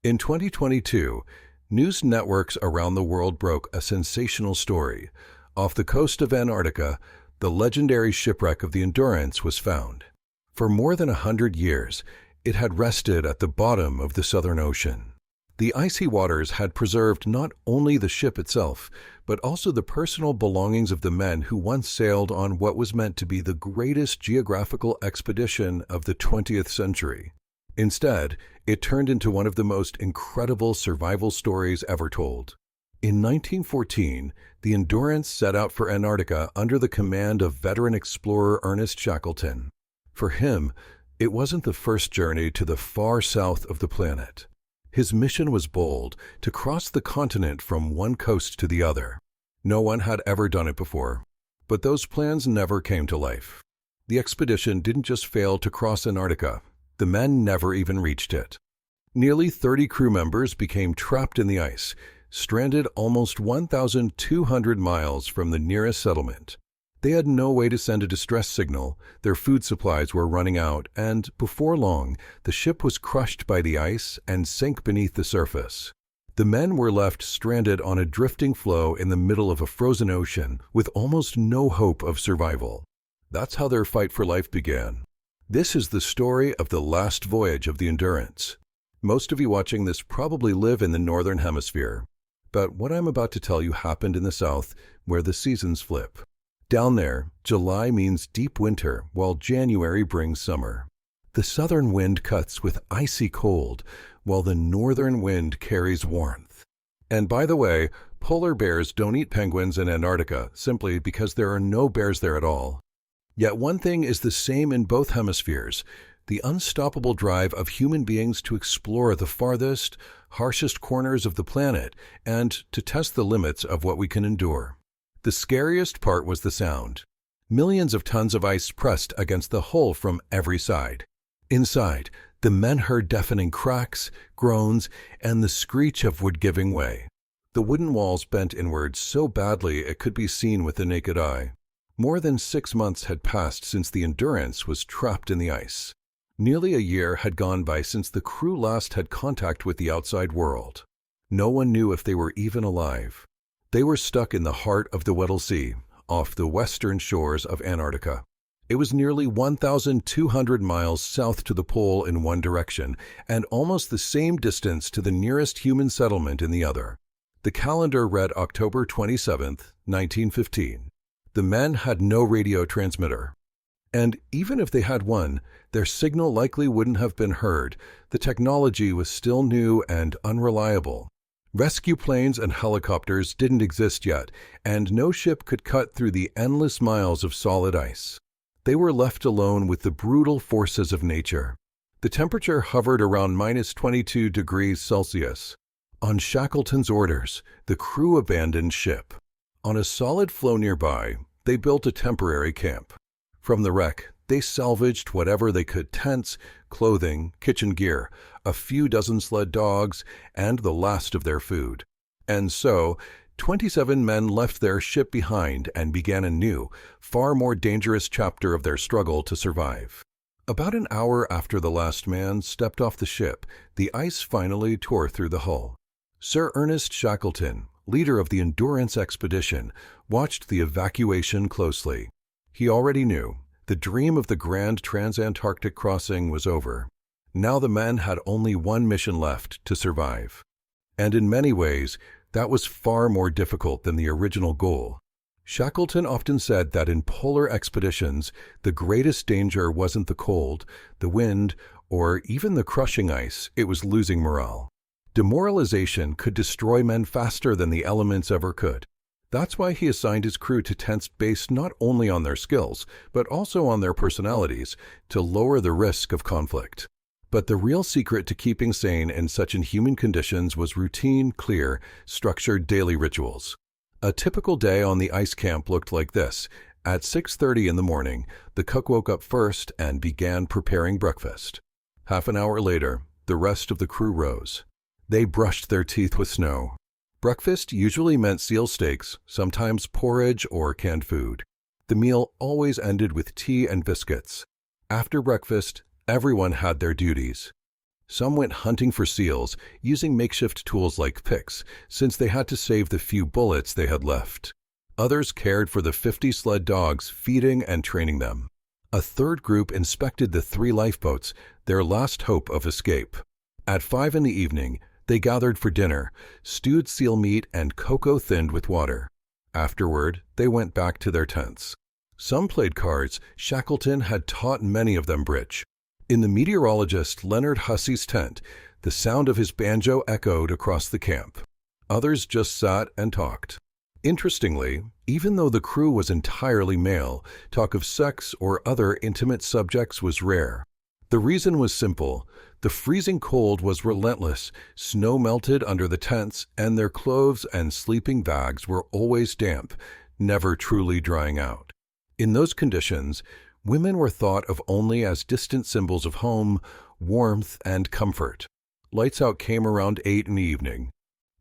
In 2022, news networks around the world broke a sensational story. Off the coast of Antarctica, the legendary shipwreck of the Endurance was found. For more than 100 years, it had rested at the bottom of the Southern Ocean. The icy waters had preserved not only the ship itself, but also the personal belongings of the men who once sailed on what was meant to be the greatest geographical expedition of the 20th century. Instead, it turned into one of the most incredible survival stories ever told. In 1914, the Endurance set out for Antarctica under the command of veteran explorer Ernest Shackleton. For him, it wasn't the first journey to the far south of the planet. His mission was bold, to cross the continent from one coast to the other. No one had ever done it before, but those plans never came to life. The expedition didn't just fail to cross Antarctica. The men never even reached it. Nearly 30 crew members became trapped in the ice, stranded almost 1,200 miles from the nearest settlement. They had no way to send a distress signal, their food supplies were running out, and before long, the ship was crushed by the ice and sank beneath the surface. The men were left stranded on a drifting floe in the middle of a frozen ocean with almost no hope of survival. That's how their fight for life began. This is the story of the last voyage of the Endurance. Most of you watching this probably live in the Northern Hemisphere, but what I'm about to tell you happened in the South, where the seasons flip. Down there, July means deep winter, while January brings summer. The southern wind cuts with icy cold, while the northern wind carries warmth. And by the way, polar bears don't eat penguins in Antarctica simply because there are no bears there at all. Yet one thing is the same in both hemispheres: the unstoppable drive of human beings to explore the farthest, harshest corners of the planet and to test the limits of what we can endure. The scariest part was the sound. Millions of tons of ice pressed against the hull from every side. Inside, the men heard deafening cracks, groans, and the screech of wood giving way. The wooden walls bent inward so badly it could be seen with the naked eye. More than 6 months had passed since the Endurance was trapped in the ice. Nearly a year had gone by since the crew last had contact with the outside world. No one knew if they were even alive. They were stuck in the heart of the Weddell Sea, off the western shores of Antarctica. It was nearly 1,200 miles south to the pole in one direction, and almost the same distance to the nearest human settlement in the other. The calendar read October 27, 1915. The men had no radio transmitter. And even if they had one, their signal likely wouldn't have been heard. The technology was still new and unreliable. Rescue planes and helicopters didn't exist yet, and no ship could cut through the endless miles of solid ice. They were left alone with the brutal forces of nature. The temperature hovered around -22 degrees Celsius. On Shackleton's orders, the crew abandoned ship. On a solid floe nearby, they built a temporary camp. From the wreck, they salvaged whatever they could: tents, clothing, kitchen gear, a few dozen sled dogs, and the last of their food. And so, 27 men left their ship behind and began a new, far more dangerous chapter of their struggle to survive. About an hour after the last man stepped off the ship, the ice finally tore through the hull. Sir Ernest Shackleton, leader of the Endurance expedition, watched the evacuation closely. He already knew the dream of the grand trans-Antarctic crossing was over. Now the men had only one mission left: to survive. And in many ways, that was far more difficult than the original goal. Shackleton often said that in polar expeditions, the greatest danger wasn't the cold, the wind, or even the crushing ice. It was losing morale. Demoralization could destroy men faster than the elements ever could. That's why he assigned his crew to tents based not only on their skills, but also on their personalities, to lower the risk of conflict. But the real secret to keeping sane in such inhuman conditions was routine, clear, structured daily rituals. A typical day on the ice camp looked like this. At 6:30 in the morning, the cook woke up first and began preparing breakfast. Half an hour later, the rest of the crew rose. They brushed their teeth with snow. Breakfast usually meant seal steaks, sometimes porridge or canned food. The meal always ended with tea and biscuits. After breakfast, everyone had their duties. Some went hunting for seals, using makeshift tools like picks, since they had to save the few bullets they had left. Others cared for the 50 sled dogs, feeding and training them. A third group inspected the 3 lifeboats, their last hope of escape. At 5 in the evening, they gathered for dinner, stewed seal meat and cocoa thinned with water. Afterward, they went back to their tents. Some played cards. Shackleton had taught many of them bridge. In the meteorologist Leonard Hussey's tent, the sound of his banjo echoed across the camp. Others just sat and talked. Interestingly, even though the crew was entirely male, talk of sex or other intimate subjects was rare. The reason was simple. The freezing cold was relentless, snow melted under the tents, and their clothes and sleeping bags were always damp, never truly drying out. In those conditions, women were thought of only as distant symbols of home, warmth, and comfort. Lights out came around 8 in the evening.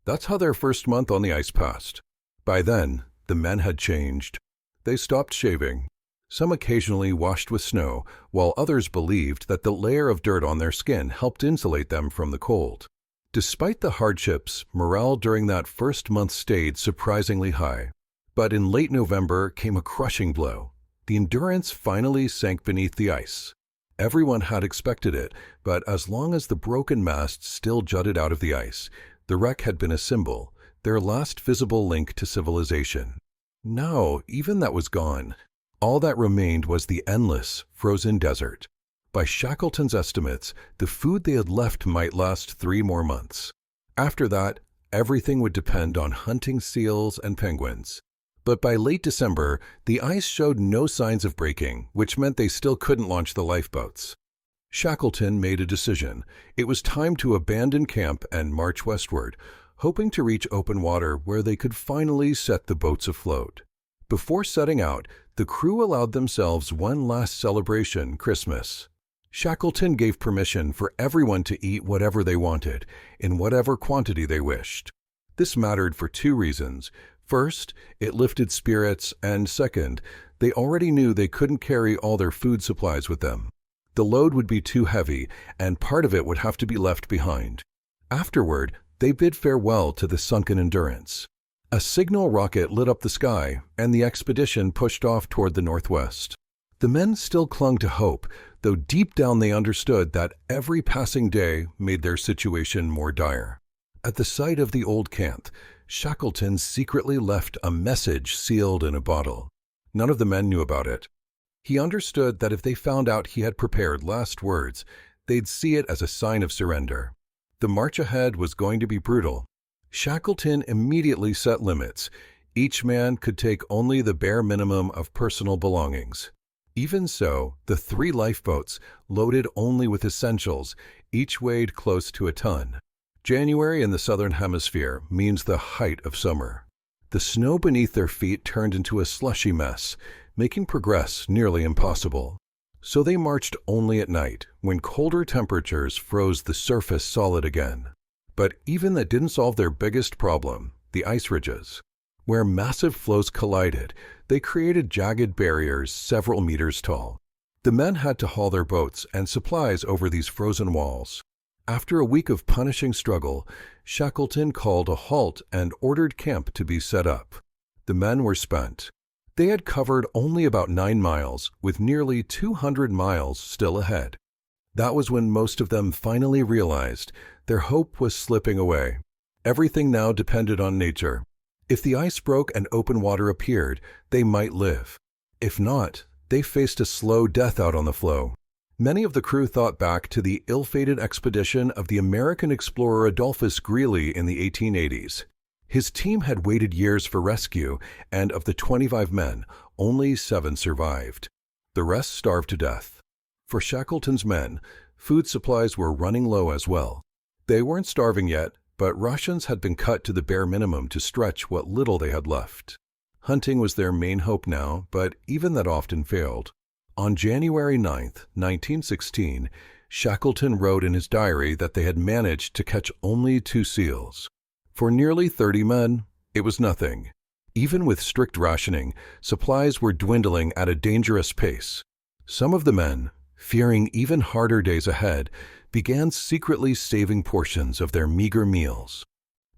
That's how their first month on the ice passed. By then, the men had changed. They stopped shaving. Some occasionally washed with snow, while others believed that the layer of dirt on their skin helped insulate them from the cold. Despite the hardships, morale during that first month stayed surprisingly high. But in late November came a crushing blow. The Endurance finally sank beneath the ice. Everyone had expected it, but as long as the broken masts still jutted out of the ice, the wreck had been a symbol, their last visible link to civilization. Now, even that was gone. All that remained was the endless, frozen desert. By Shackleton's estimates, the food they had left might last 3 more months. After that, everything would depend on hunting seals and penguins. But by late December, the ice showed no signs of breaking, which meant they still couldn't launch the lifeboats. Shackleton made a decision. It was time to abandon camp and march westward, hoping to reach open water where they could finally set the boats afloat. Before setting out, the crew allowed themselves one last celebration, Christmas. Shackleton gave permission for everyone to eat whatever they wanted, in whatever quantity they wished. This mattered for 2 reasons. First, it lifted spirits, and second, they already knew they couldn't carry all their food supplies with them. The load would be too heavy, and part of it would have to be left behind. Afterward, they bid farewell to the sunken Endurance. A signal rocket lit up the sky, and the expedition pushed off toward the northwest. The men still clung to hope, though deep down they understood that every passing day made their situation more dire. At the site of the old camp, Shackleton secretly left a message sealed in a bottle. None of the men knew about it. He understood that if they found out he had prepared last words, they'd see it as a sign of surrender. The march ahead was going to be brutal. Shackleton immediately set limits. Each man could take only the bare minimum of personal belongings. Even so, the 3 lifeboats, loaded only with essentials, each weighed close to a ton. January in the southern hemisphere means the height of summer. The snow beneath their feet turned into a slushy mess, making progress nearly impossible. So they marched only at night, when colder temperatures froze the surface solid again. But even that didn't solve their biggest problem, the ice ridges. Where massive floes collided, they created jagged barriers several meters tall. The men had to haul their boats and supplies over these frozen walls. After a week of punishing struggle, Shackleton called a halt and ordered camp to be set up. The men were spent. They had covered only about 9 miles, with nearly 200 miles still ahead. That was when most of them finally realized their hope was slipping away. Everything now depended on nature. If the ice broke and open water appeared, they might live. If not, they faced a slow death out on the floe. Many of the crew thought back to the ill-fated expedition of the American explorer Adolphus Greely in the 1880s. His team had waited years for rescue, and of the 25 men, only 7 survived. The rest starved to death. For Shackleton's men, food supplies were running low as well. They weren't starving yet, but rations had been cut to the bare minimum to stretch what little they had left. Hunting was their main hope now, but even that often failed. On January 9, 1916, Shackleton wrote in his diary that they had managed to catch only 2 seals. For nearly 30 men, it was nothing. Even with strict rationing, supplies were dwindling at a dangerous pace. Some of the men, fearing even harder days ahead, began secretly saving portions of their meager meals.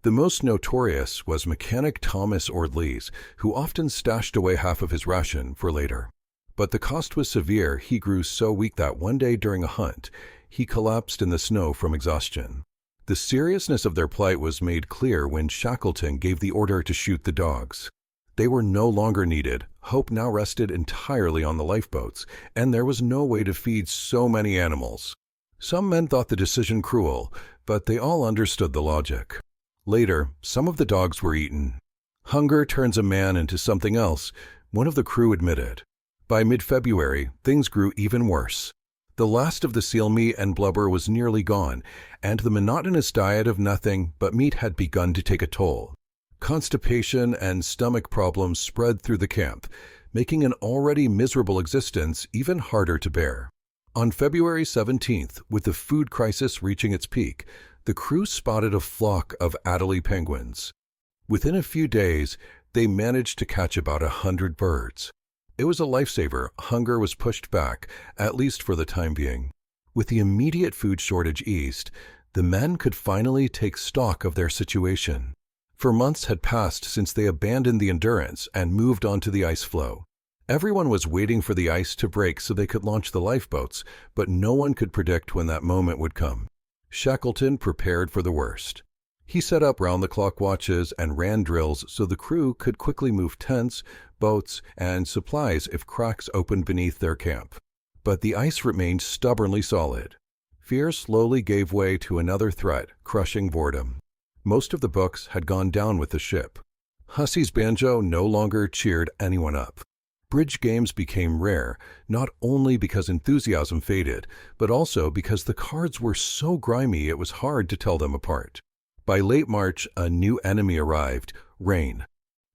The most notorious was mechanic Thomas Ordleys, who often stashed away half of his ration for later. But the cost was severe. He grew so weak that one day during a hunt, he collapsed in the snow from exhaustion. The seriousness of their plight was made clear when Shackleton gave the order to shoot the dogs. They were no longer needed. Hope now rested entirely on the lifeboats, and there was no way to feed so many animals. Some men thought the decision cruel, but they all understood the logic. Later, some of the dogs were eaten. Hunger turns a man into something else, one of the crew admitted. By mid-February, things grew even worse. The last of the seal meat and blubber was nearly gone, and the monotonous diet of nothing but meat had begun to take a toll. Constipation and stomach problems spread through the camp, making an already miserable existence even harder to bear. On February 17th, with the food crisis reaching its peak, the crew spotted a flock of Adelie penguins. Within a few days, they managed to catch about 100 birds. It was a lifesaver. Hunger was pushed back, at least for the time being. With the immediate food shortage eased, the men could finally take stock of their situation. For months had passed since they abandoned the Endurance and moved on to the ice floe. Everyone was waiting for the ice to break so they could launch the lifeboats, but no one could predict when that moment would come. Shackleton prepared for the worst. He set up round-the-clock watches and ran drills so the crew could quickly move tents, boats, and supplies if cracks opened beneath their camp. But the ice remained stubbornly solid. Fear slowly gave way to another threat, crushing boredom. Most of the books had gone down with the ship. Hussey's banjo no longer cheered anyone up. Bridge games became rare, not only because enthusiasm faded, but also because the cards were so grimy it was hard to tell them apart. By late March, a new enemy arrived: rain.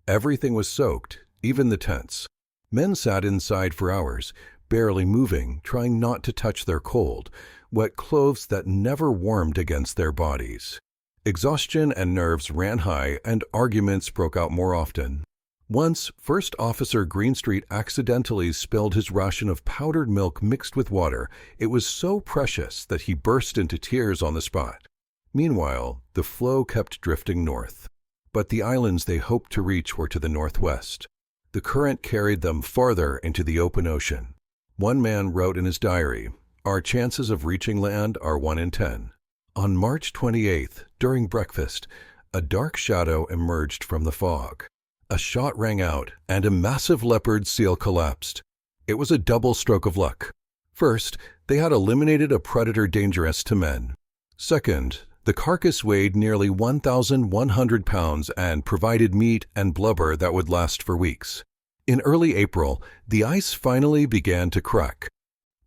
Everything was soaked, even the tents. Men sat inside for hours, barely moving, trying not to touch their cold, wet clothes that never warmed against their bodies. Exhaustion and nerves ran high, and arguments broke out more often. Once, First Officer Greenstreet accidentally spilled his ration of powdered milk mixed with water. It was so precious that he burst into tears on the spot. Meanwhile, the floe kept drifting north. But the islands they hoped to reach were to the northwest. The current carried them farther into the open ocean. One man wrote in his diary, "Our chances of reaching land are 1 in 10. On March 28th, during breakfast, a dark shadow emerged from the fog. A shot rang out, and a massive leopard seal collapsed. It was a double stroke of luck. First, they had eliminated a predator dangerous to men. Second, the carcass weighed nearly 1,100 pounds and provided meat and blubber that would last for weeks. In early April, the ice finally began to crack.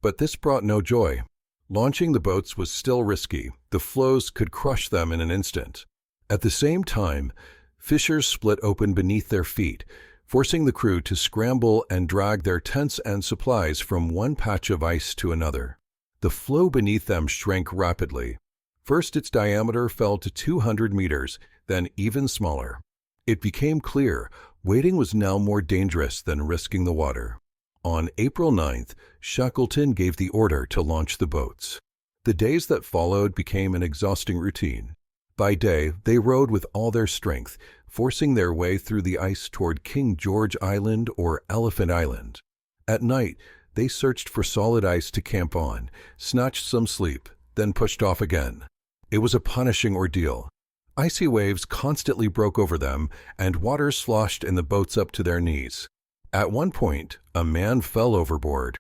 But this brought no joy. Launching the boats was still risky. The floes could crush them in an instant. At the same time, fissures split open beneath their feet, forcing the crew to scramble and drag their tents and supplies from one patch of ice to another. The floe beneath them shrank rapidly. First, its diameter fell to 200 meters, then even smaller. It became clear waiting was now more dangerous than risking the water. On April 9th, Shackleton gave the order to launch the boats. The days that followed became an exhausting routine. By day, they rowed with all their strength, forcing their way through the ice toward King George Island or Elephant Island. At night, they searched for solid ice to camp on, snatched some sleep, then pushed off again. It was a punishing ordeal. Icy waves constantly broke over them, and water sloshed in the boats up to their knees. At one point, a man fell overboard.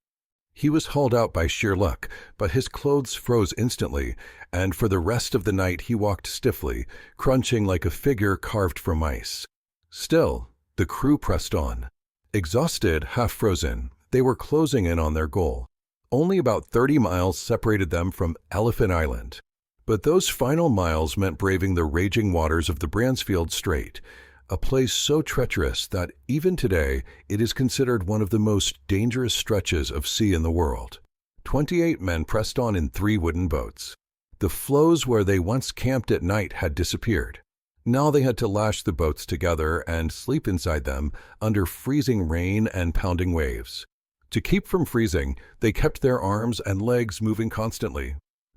He was hauled out by sheer luck, but his clothes froze instantly, and for the rest of the night he walked stiffly, crunching like a figure carved from ice. Still, the crew pressed on. Exhausted, half-frozen, they were closing in on their goal. Only about 30 miles separated them from Elephant Island. But those final miles meant braving the raging waters of the Bransfield Strait, a place so treacherous that even today it is considered one of the most dangerous stretches of sea in the world. 28 men pressed on in 3 wooden boats. The floes where they once camped at night had disappeared. Now they had to lash the boats together and sleep inside them under freezing rain and pounding waves. To keep from freezing, they kept their arms and legs moving constantly.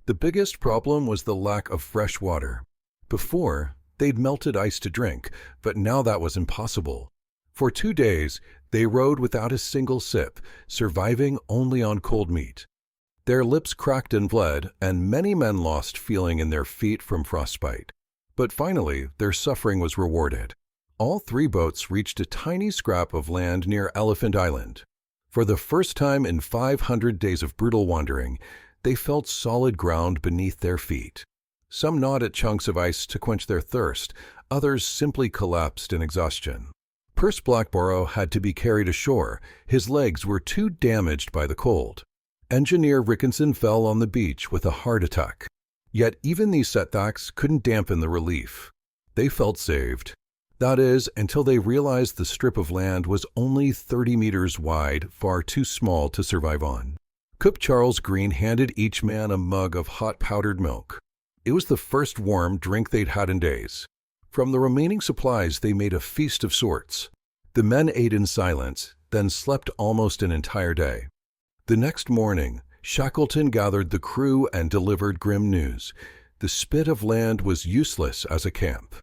The biggest problem was the lack of fresh water. Before, they'd melted ice to drink, but now that was impossible. For 2 days, they rode without a single sip, surviving only on cold meat. Their lips cracked and bled, and many men lost feeling in their feet from frostbite. But finally, their suffering was rewarded. All 3 boats reached a tiny scrap of land near Elephant Island. For the first time in 500 days of brutal wandering, they felt solid ground beneath their feet. Some gnawed at chunks of ice to quench their thirst, others simply collapsed in exhaustion. Perce Blackborough had to be carried ashore. His legs were too damaged by the cold. Engineer Rickenson fell on the beach with a heart attack. Yet even these setbacks couldn't dampen the relief. They felt saved. That is, until they realized the strip of land was only 30 meters wide, far too small to survive on. Cook Charles Green handed each man a mug of hot powdered milk. It was the first warm drink they'd had in days. From the remaining supplies, they made a feast of sorts. The men ate in silence, then slept almost an entire day. The next morning, Shackleton gathered the crew and delivered grim news. The spit of land was useless as a camp.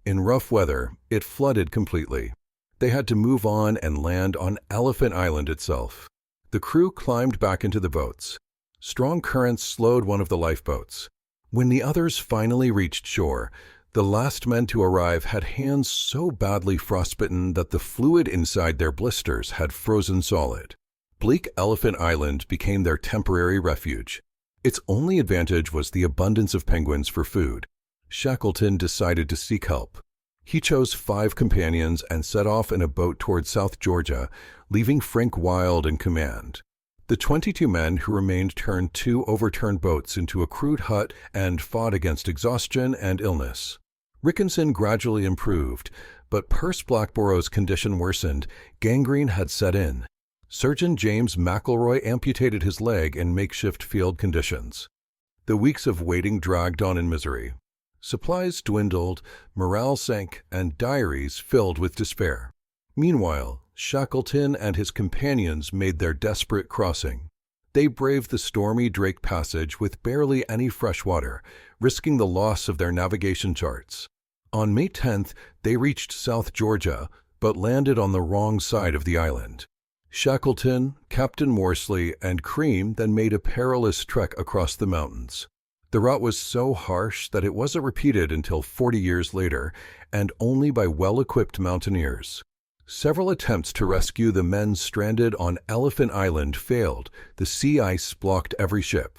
In rough weather, it flooded completely. They had to move on and land on Elephant Island itself. The crew climbed back into the boats. Strong currents slowed one of the lifeboats. When the others finally reached shore, the last men to arrive had hands so badly frostbitten that the fluid inside their blisters had frozen solid. Bleak Elephant Island became their temporary refuge. Its only advantage was the abundance of penguins for food. Shackleton decided to seek help. He chose 5 companions and set off in a boat toward South Georgia, leaving Frank Wild in command. The 22 men who remained turned 2 overturned boats into a crude hut and fought against exhaustion and illness. Rickenson gradually improved, but Perce Blackborough's condition worsened. Gangrene had set in. Surgeon James McElroy amputated his leg in makeshift field conditions. The weeks of waiting dragged on in misery. Supplies dwindled, morale sank, and diaries filled with despair. Meanwhile, Shackleton and his companions made their desperate crossing. They braved the stormy Drake Passage with barely any fresh water, risking the loss of their navigation charts. On May 10th, they reached South Georgia, but landed on the wrong side of the island. Shackleton, Captain Morsley, and Cream then made a perilous trek across the mountains. The route was so harsh that it wasn't repeated until 40 years later, and only by well-equipped mountaineers. Several attempts to rescue the men stranded on Elephant Island failed. The sea ice blocked every ship.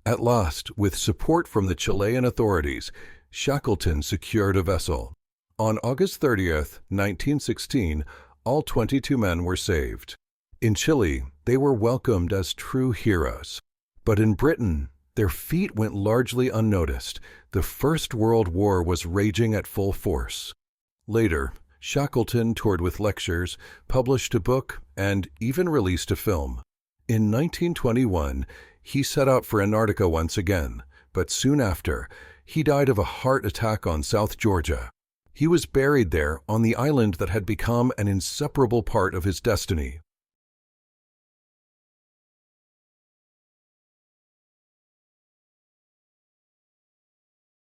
At last, with support from the Chilean authorities, Shackleton secured a vessel. On August 30th, 1916, all 22 men were saved. In Chile, they were welcomed as true heroes. But in Britain, their feat went largely unnoticed. The First World War was raging at full force. Later, Shackleton toured with lectures, published a book, and even released a film. In 1921, he set out for Antarctica once again, but soon after, he died of a heart attack on South Georgia. He was buried there on the island that had become an inseparable part of his destiny.